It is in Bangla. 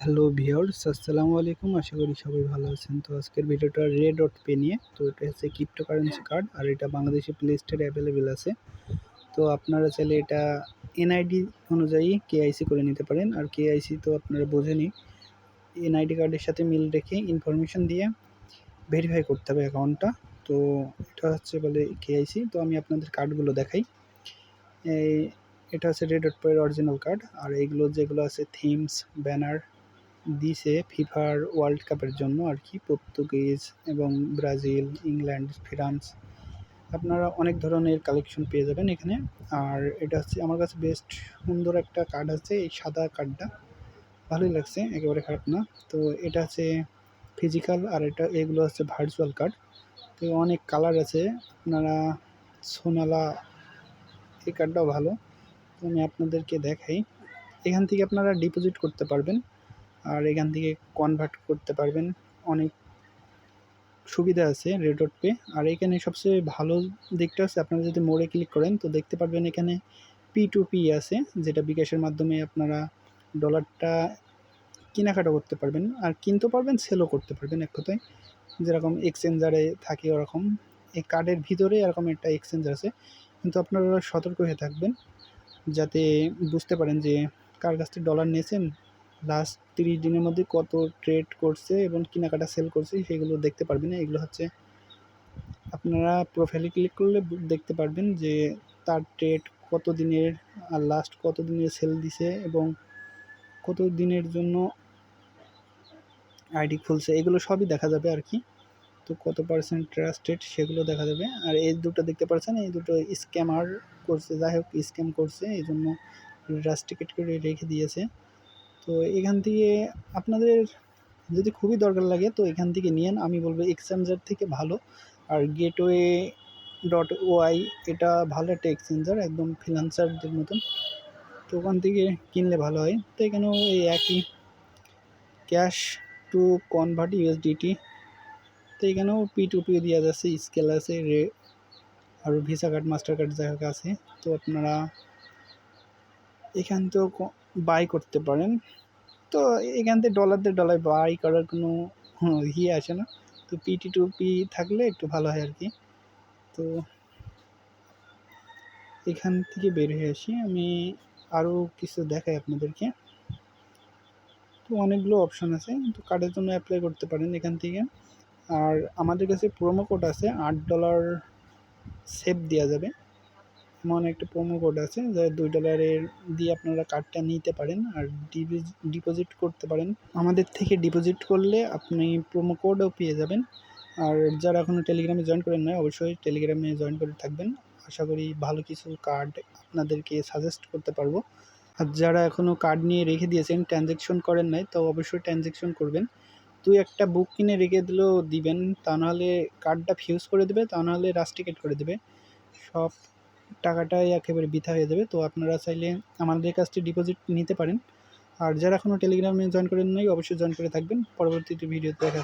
হ্যালো ভিউয়ার্স, আসসালামু আলাইকুম। আশা করি সবাই ভালো আছেন। তো আজকের ভিডিওটা রে.পে নিয়ে। তো এটা হচ্ছে ক্রিপ্টোকারেন্সি কার্ড আর এটা বাংলাদেশে প্লে স্টোরে অ্যাভেলেবেল আছে। তো আপনারা চাইলে এটা এনআইডি অনুযায়ী কেআইসি করে নিতে পারেন। আর কেআইসি তো আপনারা বোঝেনই, এনআইডি কার্ডের সাথে মিল রেখে ইনফরমেশন দিয়ে ভেরিফাই করতে হবে অ্যাকাউন্টটা। তো এটা হচ্ছে বলে কেআইসি। তো আমি আপনাদের কার্ডগুলো দেখাই। এই এটা হচ্ছে রে.পে এর অরিজিনাল কার্ড। আর এইগুলো যেগুলো আছে থিমস, ব্যানার দিছে ফিফার ওয়ার্ল্ড কাপের জন্য আর কি, পর্তুগিজ এবং ব্রাজিল, ইংল্যান্ড, ফ্রান্স। আপনারা অনেক ধরনের কালেকশন পেয়ে যাবেন এখানে। আর এটা হচ্ছে আমার কাছে বেস্ট সুন্দর একটা কার্ড আছে, এই সাদা কার্ডটা ভালোই লাগছে, একেবারে খারাপ না। তো এটা হচ্ছে ফিজিক্যাল আর এগুলো হচ্ছে ভার্চুয়াল কার্ড। তো অনেক কালার আছে, আপনারা সোনালা এই কার্ডটাও ভালো। তো আমি আপনাদেরকে দেখাই। এখান থেকে আপনারা ডিপোজিট করতে পারবেন আর এখান থেকে কনভার্ট করতে পারবেন। অনেক সুবিধা আছে রে.পে। আর এখানে সবচেয়ে ভালো দিকটা হচ্ছে আপনারা যদি মোড়ে ক্লিক করেন তো দেখতে পারবেন এখানে P2P আছে, যেটা বিকাশের মাধ্যমে আপনারা ডলারটা কেনাকাটা করতে পারবেন আর কিনতেও পারবেন, সেলও করতে পারবেন। এক কথায় যেরকম এক্সচেঞ্জারে থাকে ওরকম এই কার্ডের ভিতরে এরকম একটা এক্সচেঞ্জার আছে। কিন্তু আপনারা সতর্ক হয়ে থাকবেন যাতে বুঝতে পারেন যে কার কাছ থেকে ডলার নিয়েছেন, লাস্ট 30 দিনের মধ্যে কত ট্রেড করছে এবং কেনাকাটা সেল করছে সেগুলো দেখতে পারবেন। এগুলো হচ্ছে আপনারা প্রোফাইলে ক্লিক করলে দেখতে পারবেন যে তার ট্রেড কত দিনের আর লাস্ট কত দিনের সেল দিছে এবং কত দিনের জন্য আইডি খুলছে, এগুলো সবই দেখা যাবে আর কি। তো কত পার্সেন্ট ট্রাস্টেড সেগুলো দেখা যাবে। আর এই দুটো দেখতে পাচ্ছেন, এই দুটো স্ক্যামার করছে, যাই হোক স্ক্যাম করছে, এই জন্য রাস্টিকেট করে রেখে দিয়েছে। তো এখান থেকে আপনাদের যদি খুবই দরকার লাগে তো এখান থেকে নিয়েন, আমি বলবো এক্সচেঞ্জার থেকে ভালো। আর গেটওয়ে.ওয়াই এটা ভালো একটা এক্সচেঞ্জার, একদম ফ্রিল্যান্সারদের মতন। তো ওখান থেকে কিনলে ভালো হয়। তো এখানেও এই একই ক্যাশ টু কনভার্ট ইউএসডিটি। তো এখানেও P2P দেওয়া যাচ্ছে, স্কেল আছে, আর ভিসা কার্ড, মাস্টার কার্ড যাই হোক আছে। তো আপনারা এখান থেকেও বাই করতে পারেন। তো এখান থেকে ডলার বাই করার কোনো আসে না। তো P2P থাকলে একটু ভালো হয় আর কি। তো এখান থেকে বের হয়ে আসি, আমি আরও কিছু দেখাই আপনাদেরকে। তো অনেকগুলো অপশান আছে, তো কার্ডের জন্য অ্যাপ্লাই করতে পারেন এখান থেকে। আর আমাদের কাছে প্রোমো কোড আছে, $8 সেভ দেওয়া যাবে এমন একটা প্রোমো কোড আছে, যা $2 দিয়ে আপনারা কার্ডটা নিতে পারেন আর ডিপোজিট করতে পারেন। আমাদের থেকে ডিপোজিট করলে আপনি প্রোমো কোডও পেয়ে যাবেন। আর যারা এখনও টেলিগ্রামে জয়েন করেন নাই অবশ্যই টেলিগ্রামে জয়েন করে থাকবেন। আশা করি ভালো কিছু কার্ড আপনাদেরকে সাজেস্ট করতে পারবো। আর যারা এখনও কার্ড নিয়ে রেখে দিয়েছেন, ট্রানজ্যাকশন করেন নাই, তো অবশ্যই ট্রানজ্যাকশন করবেন। একটা বুক কিনে রেখে দিলেও দিবেন, তা নাহলে কার্ডটা ফিউজ করে দেবে, তা নাহলে রাস্টিকেট করে দেবে, সব টাকাটাই একেবারে বৃথা হয়ে যাবে। তো আপনারা চাইলে আমাদের কাছ থেকে ডিপোজিট নিতে পারেন। আর যারা এখনও টেলিগ্রামে জয়েন করেন নাই অবশ্যই জয়েন করে থাকবেন। পরবর্তীতে ভিডিওতে দেখা